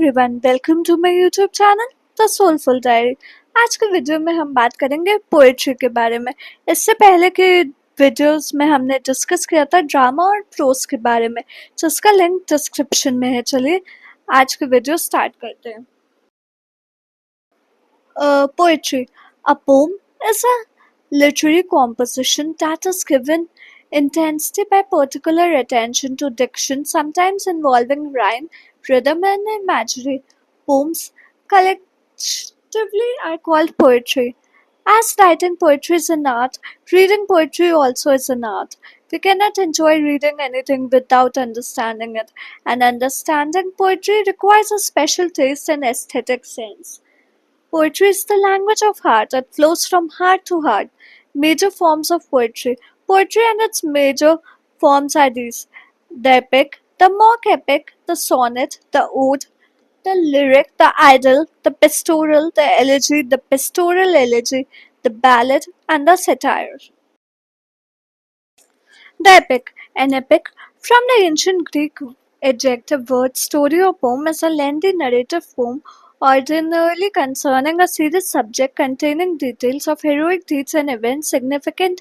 Everyone, welcome to my YouTube channel the Soulful Diary. आज के video में हम बात करेंगे पोएट्री के बारे में। इससे पहले के वीडियोस में हमने डिस्कस किया था ड्रामा और प्रोज के बारे में, जिसका लिंक डिस्क्रिप्शन में है। चलिए आज के वीडियो स्टार्ट करते हैं। Poetry. A poem is a literary composition that is given intensity by particular attention to diction, sometimes involving rhyme, rhythm, and imagery. Poems collectively are called poetry. As writing poetry is an art, reading poetry also is an art. We cannot enjoy reading anything without understanding it, and understanding poetry requires a special taste and aesthetic sense. Poetry is the language of heart that flows from heart to heart. Major forms of poetry. Poetry and its major forms are these: the epic, the mock epic, the sonnet, the ode, the lyric, the idyll, the pastoral, the pastoral elegy, the ballad, and the satire. The epic. An epic, from the ancient Greek adjective word story or poem, is a lengthy narrative form ordinarily concerning a serious subject containing details of heroic deeds and events significant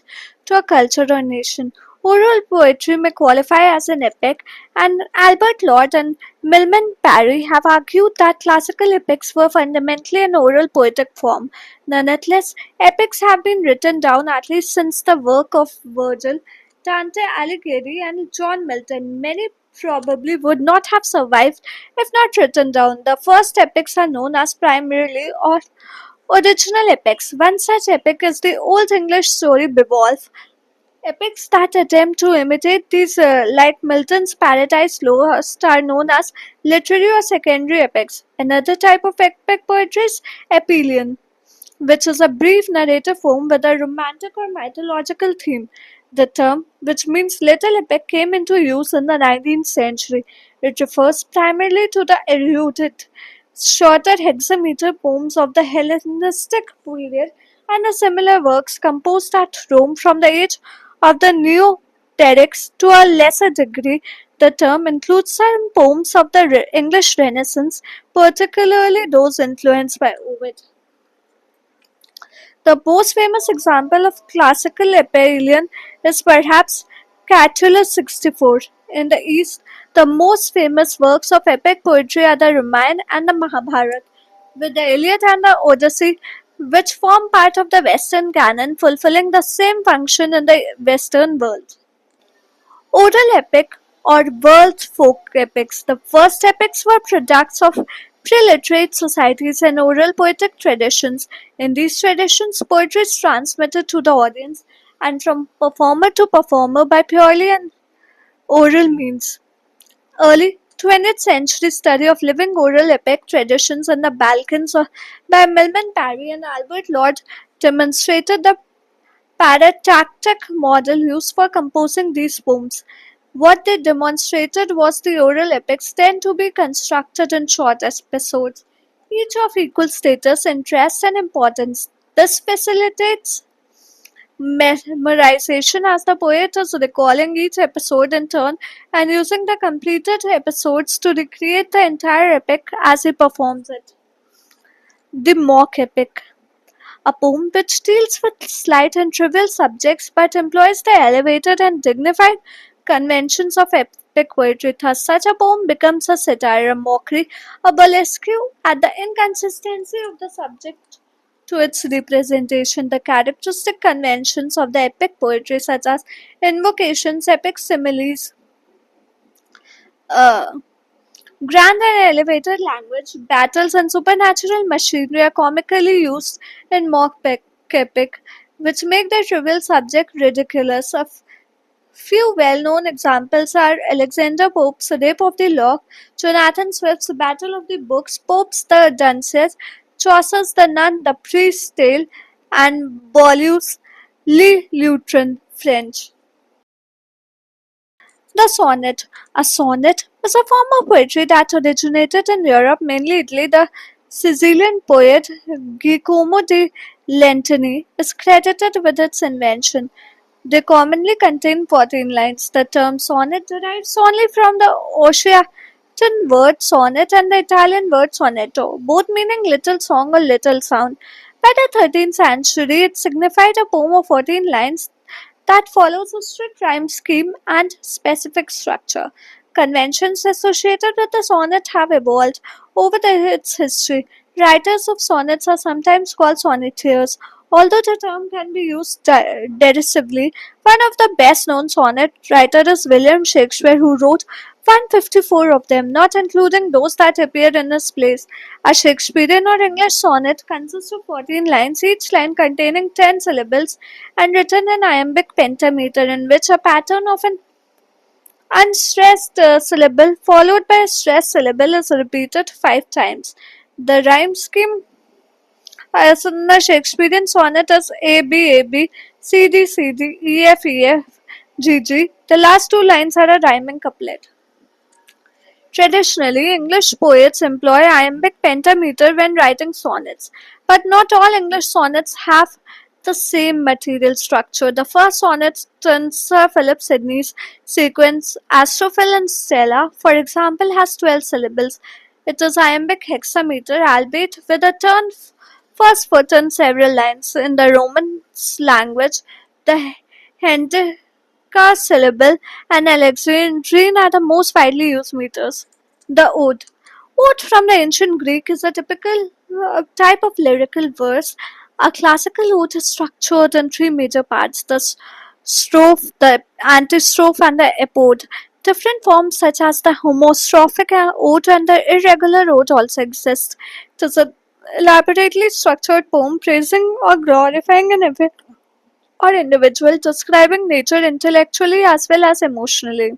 to a culture or nation. Oral poetry may qualify as an epic, and Albert Lord and Milman Parry have argued that classical epics were fundamentally an oral poetic form. Nonetheless, epics have been written down at least since the work of Virgil, Dante Alighieri, and John Milton. Many probably would not have survived if not written down. The first epics are known as primarily or original epics. One such epic is the Old English story Beowulf. Epics that attempt to imitate these, like Milton's Paradise Lost, are known as literary or secondary epics. Another type of epic poetry is epilogue, which is a brief narrative form with a romantic or mythological theme. The term, which means little epic, came into use in the 19th century. It refers primarily to the erudite, shorter hexameter poems of the Hellenistic period and the similar works composed at Rome from the age of the Neoterics. To a lesser degree, the term includes some poems of the English Renaissance, particularly those influenced by Ovid. The most famous example of classical epyllion is perhaps Catullus 64. In the East, the most famous works of epic poetry are the Ramayana and the Mahabharata, with the Iliad and the Odyssey, which form part of the Western canon, fulfilling the same function in the Western world. Oral epic or world folk epics. The first epics were products of pre-literate societies and oral poetic traditions. In these traditions, poetry is transmitted to the audience and from performer to performer by purely an oral means. Early 20th century study of living oral epic traditions in the Balkans by Milman Parry and Albert Lord demonstrated the paratactic model used for composing these poems. What they demonstrated was the oral epics tend to be constructed in short episodes, each of equal status, interest, and importance. This facilitates memorization as the poet is recalling each episode in turn and using the completed episodes to recreate the entire epic as he performs it. The mock epic. A poem which deals with slight and trivial subjects but employs the elevated and dignified conventions of epic poetry. Thus, such a poem becomes a satire, a mockery, a burlesque at the inconsistency of the subject to its representation. The characteristic conventions of the epic poetry, such as invocations, epic similes, uh, grand and elevated language, battles, and supernatural machinery are comically used in mock epic, which make the trivial subject ridiculous. A few well-known examples are Alexander Pope's Rape of the Lock, Jonathan Swift's Battle of the Books, Pope's The Dunces, Chaucer's The Nun, The Priest's Tale, and Boileau's Le Lutrin French. The sonnet. A sonnet is a form of poetry that originated in Europe, mainly Italy. The Sicilian poet Giacomo di Lentini is credited with its invention. They commonly contain 14 lines. The term sonnet derives only from the word sonnet and the Italian word sonetto, both meaning little song or little sound. By the 13th century, it signified a poem of 14 lines that follows a strict rhyme scheme and specific structure. Conventions associated with the sonnet have evolved over its history. Writers of sonnets are sometimes called sonneteers, although the term can be used derisively. One of the best known sonnet writers is William Shakespeare, who wrote 154 of them, not including those that appeared in his plays. A Shakespearean or English sonnet consists of 14 lines, each line containing 10 syllables and written in iambic pentameter, in which a pattern of an unstressed syllable followed by a stressed syllable is repeated 5 times. The rhyme scheme as in the Shakespearean sonnet is A B A B C D C D E F E F G G. The last two lines are a rhyming couplet. Traditionally, English poets employ iambic pentameter when writing sonnets, but not all English sonnets have the same material structure. The first sonnet in Sir Philip Sidney's sequence, Astrophil and Stella, for example, has 12 syllables. It is iambic hexameter, albeit with a turn first foot in several lines. In the Romance language, the syllable and Alexandrine are the most widely used meters. The ode. Ode from the ancient Greek is a typical type of lyrical verse. A classical ode is structured in three major parts: the strophe, the antistrophe, and the epode. Different forms such as the homostrophic ode and the irregular ode also exist. It is an elaborately structured poem praising or glorifying an event or individual, describing nature intellectually as well as emotionally.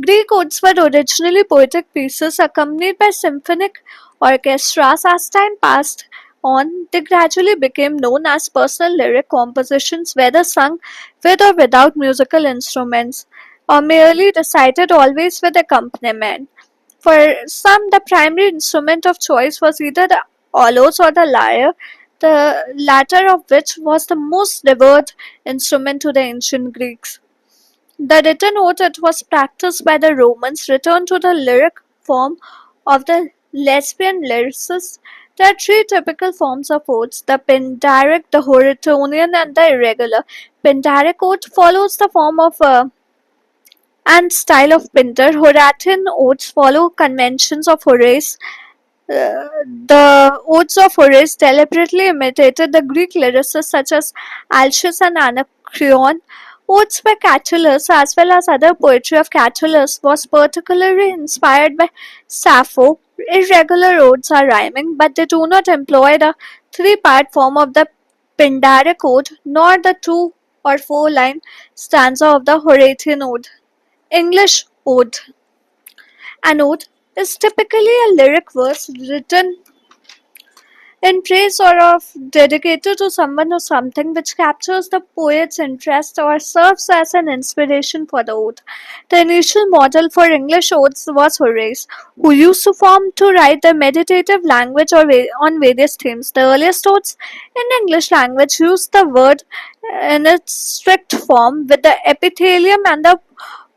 Greek odes were originally poetic pieces accompanied by symphonic orchestras. As time passed on, they gradually became known as personal lyric compositions, whether sung with or without musical instruments, or merely recited always with accompaniment. For some, the primary instrument of choice was either the aulos or the lyre, the latter of which was the most revered instrument to the ancient Greeks. The written ode that was practiced by the Romans returned to the lyric form of the Lesbian lyricists. There are three typical forms of odes: the Pindaric, the Hortonian, and the irregular. Pindaric ode follows the form of and style of Pindar. Horatian odes follow conventions of Horace. The odes of Horace deliberately imitated the Greek lyricists such as Alcius and Anacreon. Odes by Catullus, as well as other poetry of Catullus, was particularly inspired by Sappho. Irregular odes are rhyming, but they do not employ the three-part form of the Pindaric ode, nor the two or four-line stanza of the Horatian ode. English ode. An ode is typically a lyric verse written in praise or of dedicated to someone or something, which captures the poet's interest or serves as an inspiration for the ode. The initial model for English odes was Horace, who used to form to write the meditative language or on various themes. The earliest odes in English language used the word in its strict form, with the epithelium and the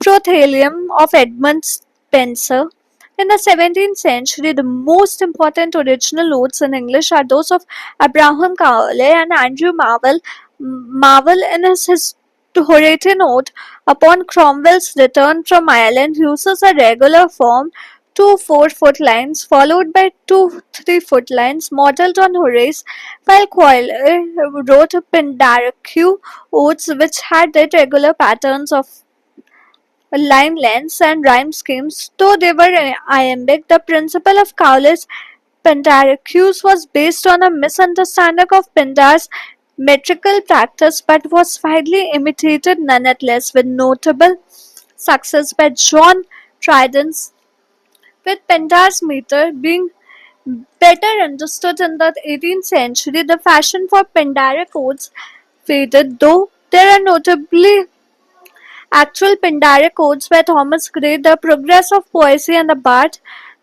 prothelium of Edmund Spenser. In the 17th century, the most important original odes in English are those of Abraham Cowley and Andrew Marvell. Marvell, in his Horatian ode upon Cromwell's return from Ireland, uses a regular form, two 4-foot lines followed by two 3-foot lines modeled on Horace, while Cowley wrote Pindaric odes which had irregular patterns of line lengths and rhyme schemes. Though they were iambic, the principle of Cowley's Pentarchus was based on a misunderstanding of Pindar's metrical practice, but was widely imitated nonetheless, with notable success by John Dryden's, with Pindar's meter being better understood in the 18th century. The fashion for Pindaric odes faded, though there are notably actual Pindaric odes by Thomas Gray, The Progress of Poesy and the Bard.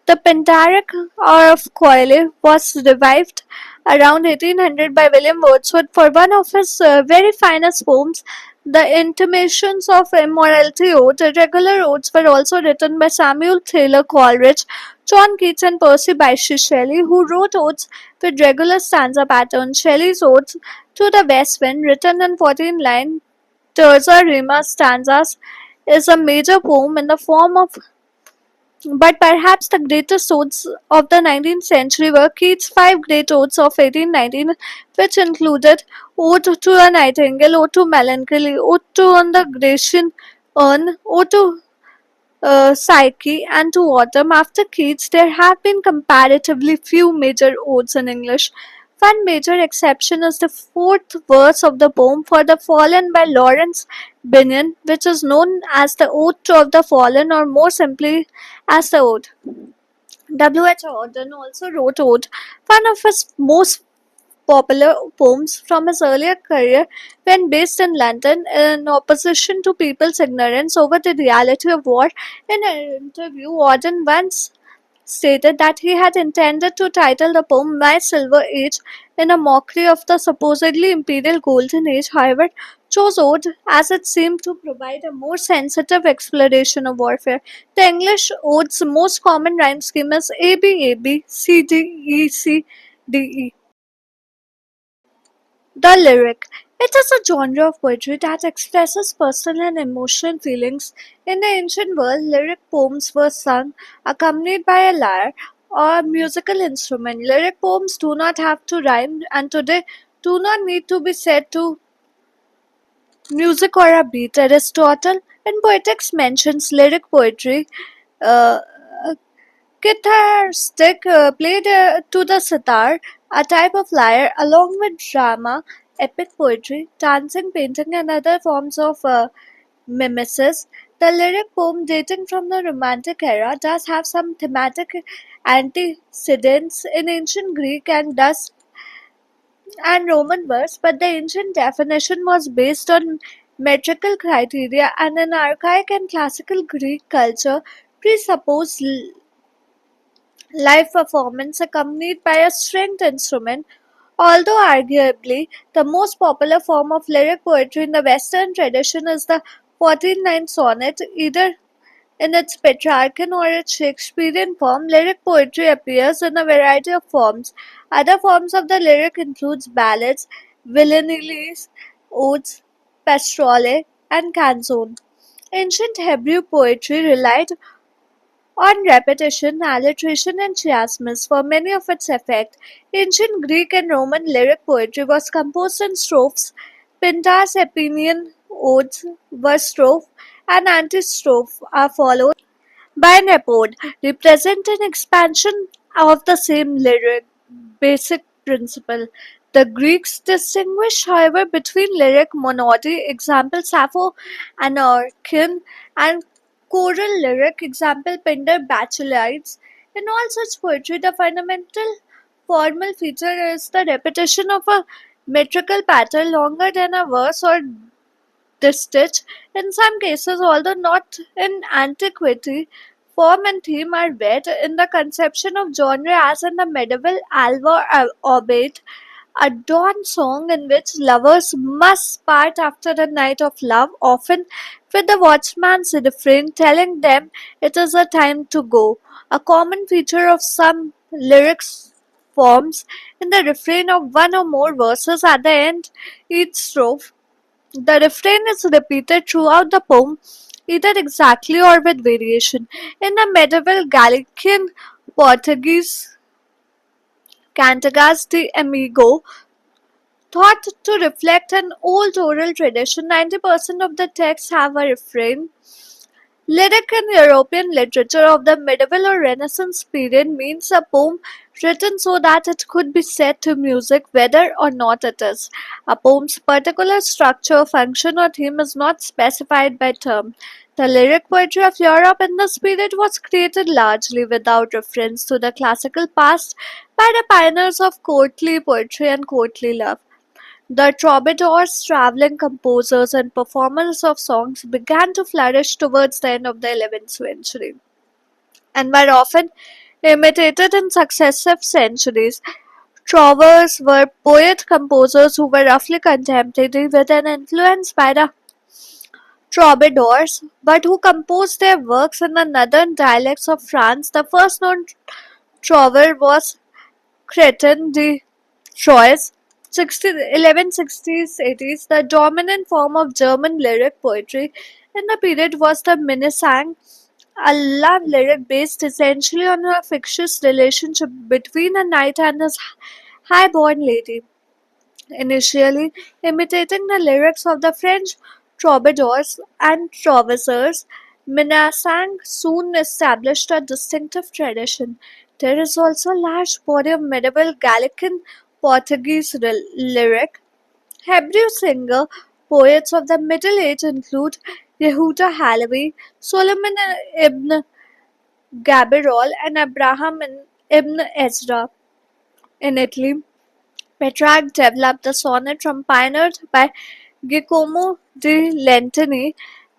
The Pindaric of Cowley was revived around 1800 by William Wordsworth for one of his very finest poems, The intimations of immortality ode, irregular odes, were also written by Samuel Taylor Coleridge, John Keats, and Percy Bysshe Shelley, who wrote odes with regular stanza patterns. Shelley's Odes to the West Wind, written in 14-line terza rima stanzas, is a major poem in the form of, but perhaps the greatest odes of the 19th century were Keats' five great odes of 1819, which included Ode to a Nightingale, Ode to Melancholy, Ode to on the Grecian Urn, Ode to Psyche, and to Autumn. After Keats, there have been comparatively few major odes in English. One major exception is the fourth verse of the poem For the Fallen by Lawrence Binyon, which is known as the Ode of the Fallen or more simply as the Ode. W. H. Auden also wrote Ode, one of his most popular poems from his earlier career when based in London in opposition to people's ignorance over the reality of war. In an interview, Auden once stated that he had intended to title the poem My Silver Age in a mockery of the supposedly imperial Golden Age, however, chose Ode as it seemed to provide a more sensitive exploration of warfare. The English Ode's most common rhyme scheme is AB AB CD E C D E. The lyric. It is a genre of poetry that expresses personal and emotional feelings. In the ancient world, lyric poems were sung accompanied by a lyre or musical instrument. Lyric poems do not have to rhyme and today do not need to be said to music or a beat. Aristotle in Poetics mentions lyric poetry. Uh, Guitar stick played to the sitar, a type of lyre, along with drama, epic poetry, dancing, painting, and other forms of mimesis. The lyric poem, dating from the Romantic era, does have some thematic antecedents in ancient Greek and Roman verse, but the ancient definition was based on metrical criteria, and in archaic and classical Greek culture presupposed live performance accompanied by a stringed instrument. Although arguably the most popular form of lyric poetry in the Western tradition is the 14-line sonnet, either in its Petrarchan or its Shakespearean form, lyric poetry appears in a variety of forms. Other forms of the lyric includes ballads, villanelles, odes, pastorale, and canzone. Ancient Hebrew poetry relied on repetition, alliteration, and chiasmus for many of its effect. Ancient Greek and Roman lyric poetry was composed in strophes. Pindar's Epimean odes were strophe and antistrophe are followed by an epode, represent an expansion of the same lyric basic principle. The Greeks distinguished, however, between lyric monody, example Sappho Anarchian, and choral lyric, example Pindar Bacchylides. In all such poetry, the fundamental formal feature is the repetition of a metrical pattern longer than a verse or distich. In some cases, although not in antiquity, form and theme are read in the conception of genre as in the medieval Alvar Obeit, a dawn song in which lovers must part after a night of love, often with the watchman's refrain telling them it is a time to go. A common feature of some lyrics forms in the refrain of one or more verses at the end each strophe. The refrain is repeated throughout the poem, either exactly or with variation. In the medieval Galician Portuguese Cantagas de Amigo, thought to reflect an old oral tradition, 90% of the texts have a refrain. Lyric in European literature of the medieval or Renaissance period means a poem written so that it could be set to music whether or not it is. A poem's particular structure, function, or theme is not specified by term. The lyric poetry of Europe in this period was created largely without reference to the classical past by the pioneers of courtly poetry and courtly love. The troubadours, traveling composers, and performers of songs began to flourish towards the end of the 11th century and were often imitated in successive centuries. Trovers were poet composers who were roughly contemporary with an influence by the troubadours, but who composed their works in the northern dialects of France. The first known troubadour was Cretin de Troyes, 1160s 80s. The dominant form of German lyric poetry in the period was the Minnesang, a love lyric based essentially on a fictitious relationship between a knight and his high-born lady. Initially imitating the lyrics of the French troubadours and trousers, Minnesang soon established a distinctive tradition. There is also a large body of medieval Galician Portuguese lyric. Hebrew singer poets of the Middle Age include Yehuda Halevi, Solomon ibn Gabirol, and Abraham ibn Ezra. In Italy, Petrarch developed the sonnet from pioneered by Giacomo di Lentini,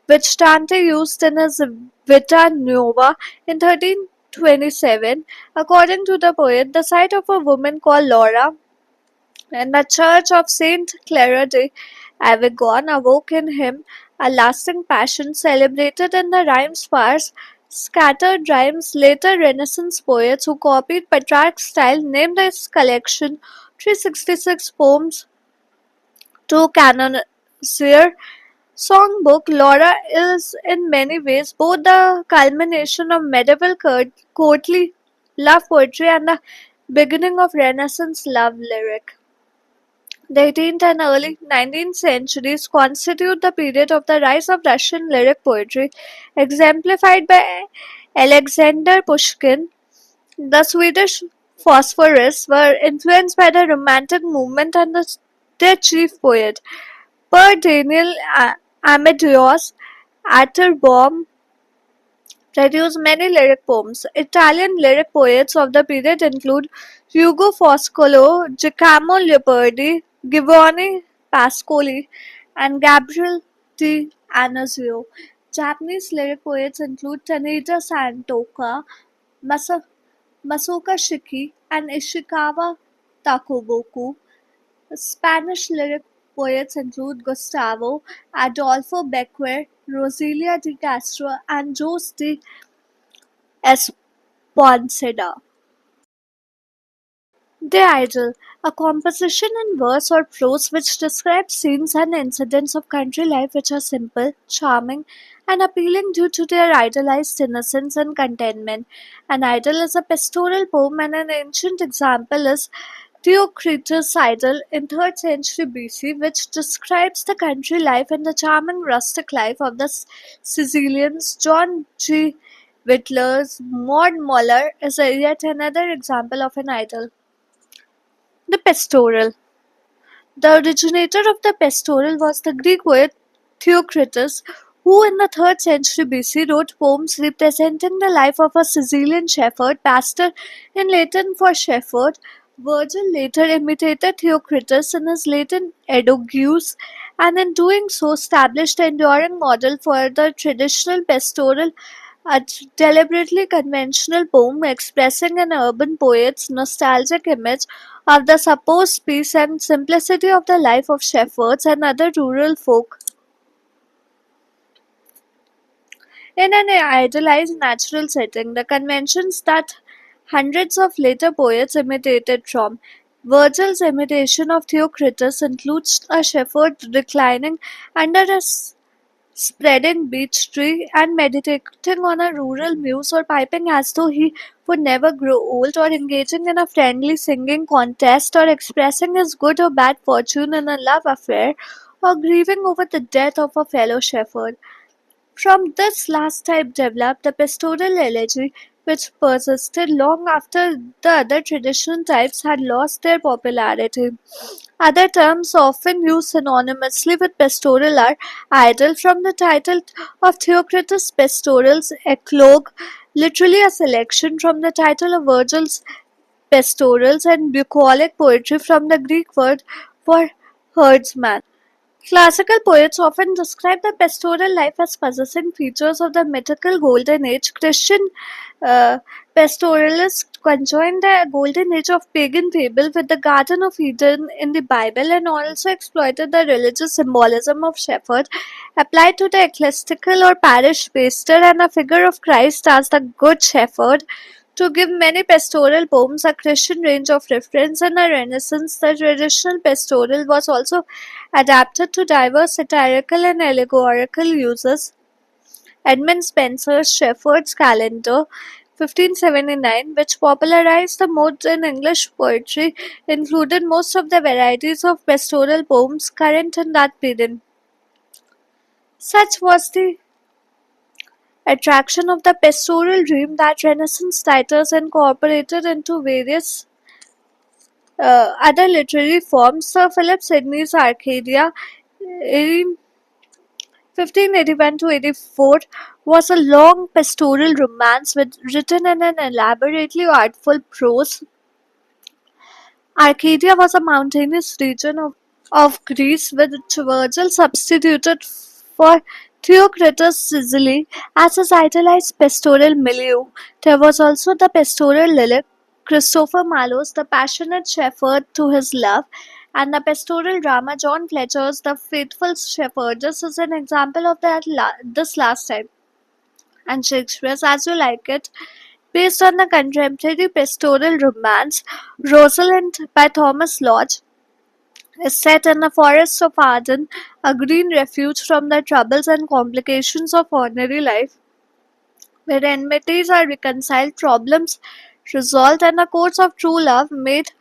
which Dante used in his Vita Nuova in 1327. According to the poet, the sight of a woman called Laura in the church of Saint Clara de Avignon awoke in him a lasting passion celebrated in the rhyme sparse, scattered rhymes. Later Renaissance poets who copied Petrarch's style named his collection 366 poems to Canonier songbook. Laura is in many ways both the culmination of medieval courtly love poetry and the beginning of Renaissance love lyric. The 18th and early 19th centuries constitute the period of the rise of Russian lyric poetry, exemplified by Alexander Pushkin. The Swedish Phosphorus were influenced by the Romantic movement and their chief poet, Per Daniel Amadeus Atterbohm, produced many lyric poems. Italian lyric poets of the period include Ugo Foscolo, Giacomo Leopardi, Giovanni Pascoli, and Gabriel di Annunzio. Japanese lyric poets include Taneda Santoka, Masa- Masaoka Shiki, and Ishikawa Takoboku. Spanish lyric poets include Gustavo Adolfo Bequer, Rosalia de Castro, and Jose de Esponceda. The Idyll, a composition in verse or prose which describes scenes and incidents of country life which are simple, charming, and appealing due to their idealized innocence and contentment. An idyll is a pastoral poem, and an ancient example is Theocritus' idyll in 3rd century BC, which describes the country life and the charming rustic life of the Sicilians. John G. Whittler's Maud Muller is yet another example of an idyll. The pastoral. The originator of the pastoral was the Greek poet Theocritus, who in the 3rd century BC wrote poems representing the life of a Sicilian shepherd, pastor in Latin for shepherd. Virgil later imitated Theocritus in his Latin Edugus, and in doing so established an enduring model for the traditional pastoral, a deliberately conventional poem expressing an urban poet's nostalgic image of the supposed peace and simplicity of the life of shepherds and other rural folk in an idealized natural setting. The conventions that hundreds of later poets imitated from. Virgil's imitation of Theocritus includes a shepherd reclining under a spreading beech tree and meditating on a rural muse or piping as though he would never grow old or engaging in a friendly singing contest or expressing his good or bad fortune in a love affair or grieving over the death of a fellow shepherd. From this last type developed the pastoral elegy, which persisted long after the other traditional types had lost their popularity. Other terms often used synonymously with pastoral are idyll from the title of Theocritus' Pastorals, eclogue, literally a selection from the title of Virgil's Pastorals, and bucolic poetry from the Greek word for herdsman. Classical poets often describe the pastoral life as possessing features of the mythical Golden Age. Christian uh, pastoralists conjoined the Golden Age of pagan fable with the Garden of Eden in the Bible and also exploited the religious symbolism of shepherd applied to the ecclesiastical or parish pastor and a figure of Christ as the Good Shepherd. To give many pastoral poems a Christian range of reference in the Renaissance, the traditional pastoral was also adapted to diverse satirical and allegorical uses. Edmund Spenser's Shepherd's Calendar, 1579, which popularized the modes in English poetry, included most of the varieties of pastoral poems current in that period. Such was the attraction of the pastoral dream that Renaissance writers incorporated into various other literary forms. Sir Philip Sidney's Arcadia, 1581 to 84, was a long pastoral romance written in an elaborately artful prose. Arcadia was a mountainous region of Greece which Virgil substituted for Theocritus' Sicily as his idealized pastoral milieu. There was also the pastoral lyric, Christopher Marlowe's The Passionate Shepherd to His Love, and the pastoral drama John Fletcher's The Faithful Shepherdess is an example of this last type. And Shakespeare's As You Like It, based on the contemporary pastoral romance Rosalind by Thomas Lodge, is set in the forests of Arden, a green refuge from the troubles and complications of ordinary life, where enmities are reconciled, problems resolved, and the course of true love made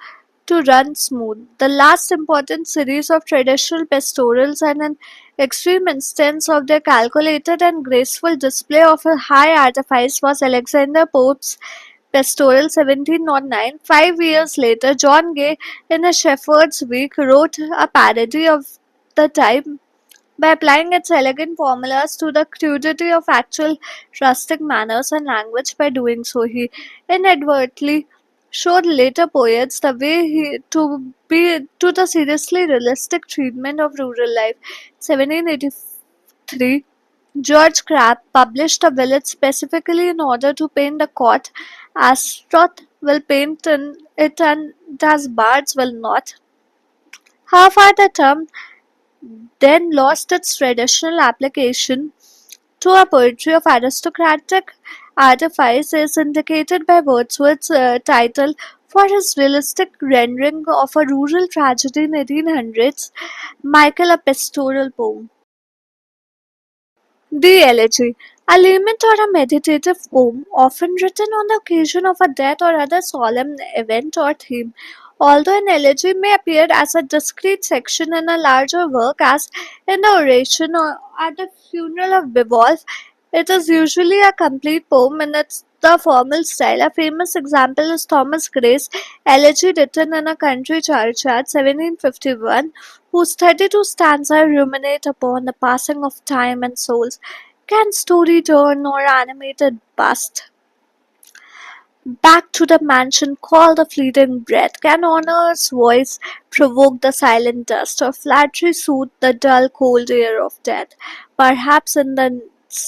to run smooth. The last important series of traditional pastorals and an extreme instance of their calculated and graceful display of a high artifice was Alexander Pope's Pastoral 1709. 5 years later, John Gay, in A Shepherd's Week, wrote a parody of the type by applying its elegant formulas to the crudity of actual rustic manners and language. By doing so, he inadvertently showed later poets the way to the seriously realistic treatment of rural life. 1783, George Crabbe published a village specifically in order to paint the court as Stroth will paint in it and as bards will not. However, the term then lost its traditional application to a poetry of aristocratic artifice is indicated by Wordsworth's title for his realistic rendering of a rural tragedy in 1800s, Michael, a pastoral poem. The elegy, a lament or a meditative poem, often written on the occasion of a death or other solemn event or theme. Although an elegy may appear as a discrete section in a larger work, as in the oration or at the funeral of Beowulf, it is usually a complete poem in its the formal style. A famous example is Thomas Gray's elegy written in a country churchyard, 1751, whose 32 stanzas ruminate upon the passing of time and souls. Can story turn or animated bust? Back to the mansion call the fleeting breath. Can honor's voice provoke the silent dust, or flattery soothe the dull cold air of death? Perhaps in the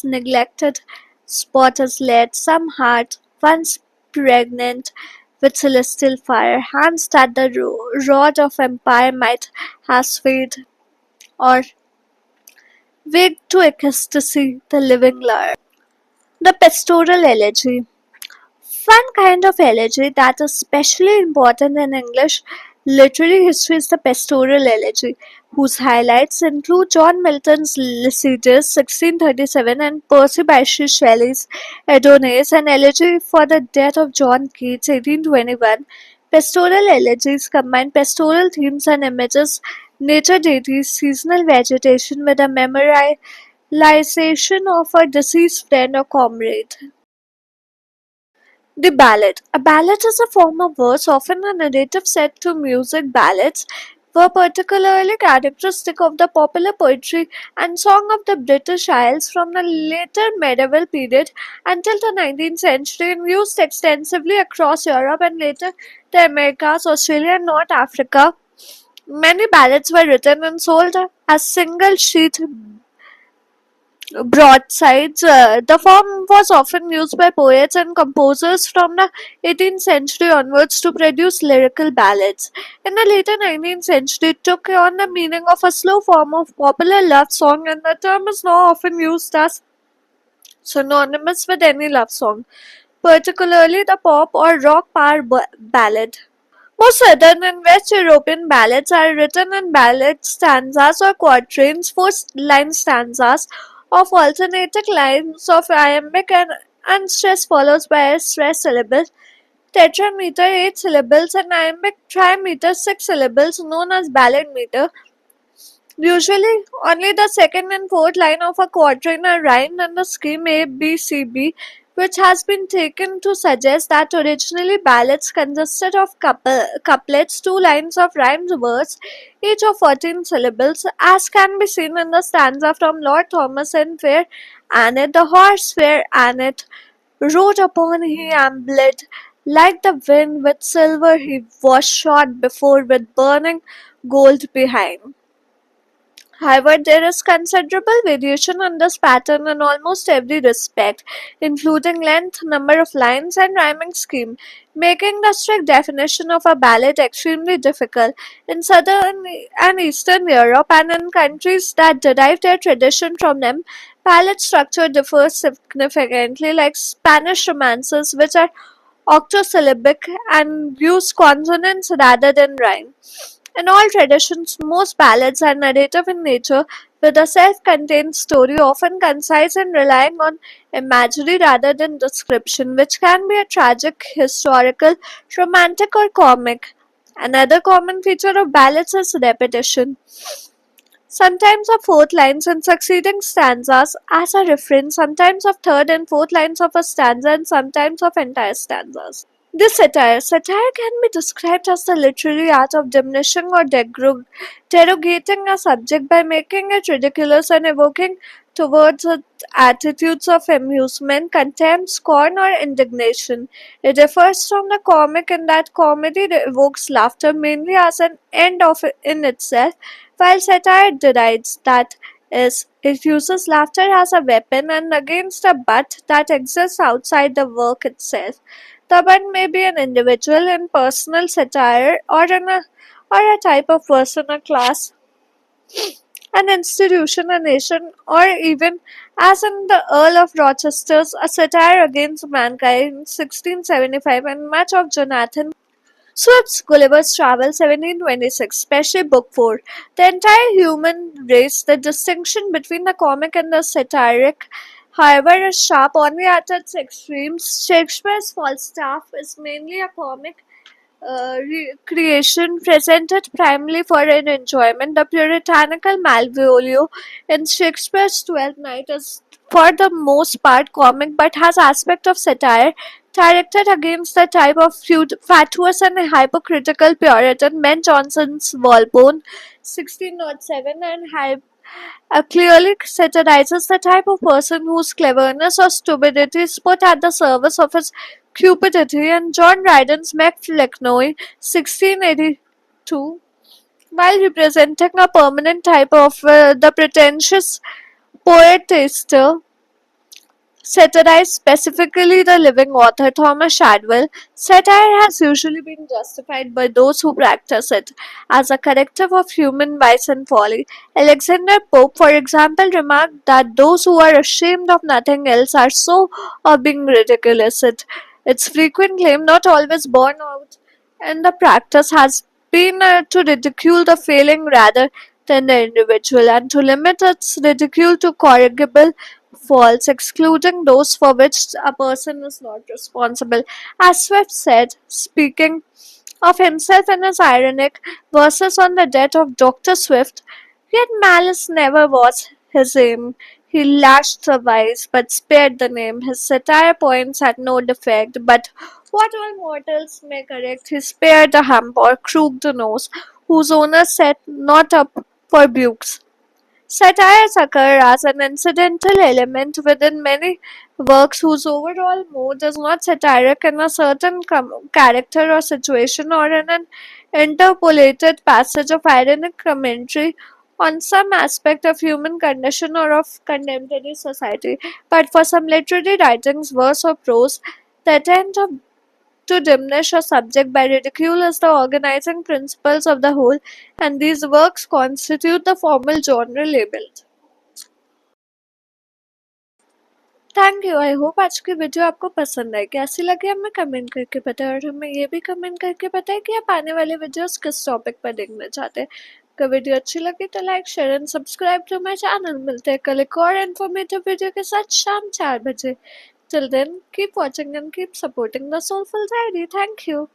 neglected spot is laid some heart once pregnant with celestial fire, hands that the rod of empire might have swayed, or waked to ecstasy the living lyre. The pastoral elegy. One kind of elegy that is especially important in English literary history is the pastoral elegy, whose highlights include John Milton's Lycidas (1637) and Percy Bysshe Shelley's Adonais, an elegy for the death of John Keats (1821). Pastoral elegies combine pastoral themes and images, nature deities, seasonal vegetation with a memorialization of a deceased friend or comrade. The ballad. A ballad is a form of verse, often a narrative set to music. Ballads were particularly characteristic of the popular poetry and song of the British Isles from the later medieval period until the 19th century and used extensively across Europe and later the Americas, Australia, and North Africa. Many ballads were written and sold as single sheet broadsides. The form was often used by poets and composers from the 18th century onwards to produce lyrical ballads. In the later 19th century, it took on the meaning of a slow form of popular love song, and the term is now often used as synonymous with any love song, particularly the pop or rock power ballad. Most Southern and West European ballads are written in ballad stanzas or quatrains, four-line stanzas of alternating lines of iambic and unstressed follows by a stressed syllable, tetrameter 8 syllables, and iambic trimeter 6 syllables, known as ballad meter. Usually, only the second and fourth line of a quatrain are rhymed in the scheme A, B, C, B, which has been taken to suggest that originally ballads consisted of couplets, two lines of rhymed verse, each of 14 syllables, as can be seen in the stanza from Lord Thomas in Fair Annet. The horse Fair Annet rode upon he ambled, like the wind with silver he was shod before with burning gold behind. However, there is considerable variation in this pattern in almost every respect, including length, number of lines, and rhyming scheme, making the strict definition of a ballad extremely difficult. In southern and eastern Europe, and in countries that derive their tradition from them, ballad structure differs significantly, like Spanish romances, which are octosyllabic and use consonants rather than rhyme. In all traditions, most ballads are narrative in nature, with a self-contained story often concise and relying on imagery rather than description, which can be a tragic, historical, romantic, or comic. Another common feature of ballads is repetition, sometimes of fourth lines in succeeding stanzas as a refrain, sometimes of third and fourth lines of a stanza, and sometimes of entire stanzas. This satire can be described as the literary art of diminishing or derogating a subject by making it ridiculous and evoking towards it attitudes of amusement, contempt, scorn, or indignation. It differs from the comic in that comedy evokes laughter mainly as an end of in itself, while satire derides, that is, it uses laughter as a weapon and against a butt that exists outside the work itself. The butt may be an individual in personal satire or a type of person, a class, an institution, a nation, or even, as in the Earl of Rochester's A Satire Against Mankind, 1675, and much of Jonathan Swift's Gulliver's Travels, 1726, especially Book 4. The entire human race, the distinction between the comic and the satiric, however, is sharp only at its extremes. Shakespeare's Falstaff is mainly a comic creation presented primarily for an enjoyment. The puritanical Malvolio in Shakespeare's Twelfth Night is for the most part comic but has aspect of satire directed against the type of fatuous and hypocritical Puritan. Ben Jonson's Walpole 1607 and clearly satirizes the type of person whose cleverness or stupidity is put at the service of his cupidity, and John Dryden's Macflecknoe 1682, while representing a permanent type of the pretentious poetaster, satirized specifically the living author Thomas Shadwell. Satire has usually been justified by those who practice it as a corrective of human vice and folly. Alexander Pope, for example, remarked that those who are ashamed of nothing else are so of being ridiculous. Its frequent claim, not always borne out in the practice, has been to ridicule the failing rather than the individual, and to limit its ridicule to corrigible faults, excluding those for which a person is not responsible. As Swift said, speaking of himself in his ironic verses on the death of Dr. Swift, yet malice never was his aim. He lashed the wise, but spared the name. His satire points had no defect, but what all mortals may correct, he spared the hump or crooked nose, whose owner set not up for bukes. Satires occur as an incidental element within many works whose overall mood is not satiric in a certain character or situation or in an interpolated passage of ironic commentary on some aspect of human condition or of contemporary society. But for some literary writings, verse or prose, the attempt to diminish a subject by ridicule is the organizing principles of the whole, and these works constitute the formal genre labeled. Thank you. I hope आज की video आपको पसंद आई। कैसी लगी हमें comment करके बताएं और हमें ये भी कमेंट करके बताएं कि आप आने वाले वीडियोस किस टॉपिक पर देखना चाहते हैं। अगर वीडियो अच्छी लगी तो like share and subscribe to my channel. मिलते हैं कल एक और इन्फॉर्मेटिव वीडियो के साथ शाम 4 बजे। Till then keep watching and keep supporting the Soulful Diary. Thank you.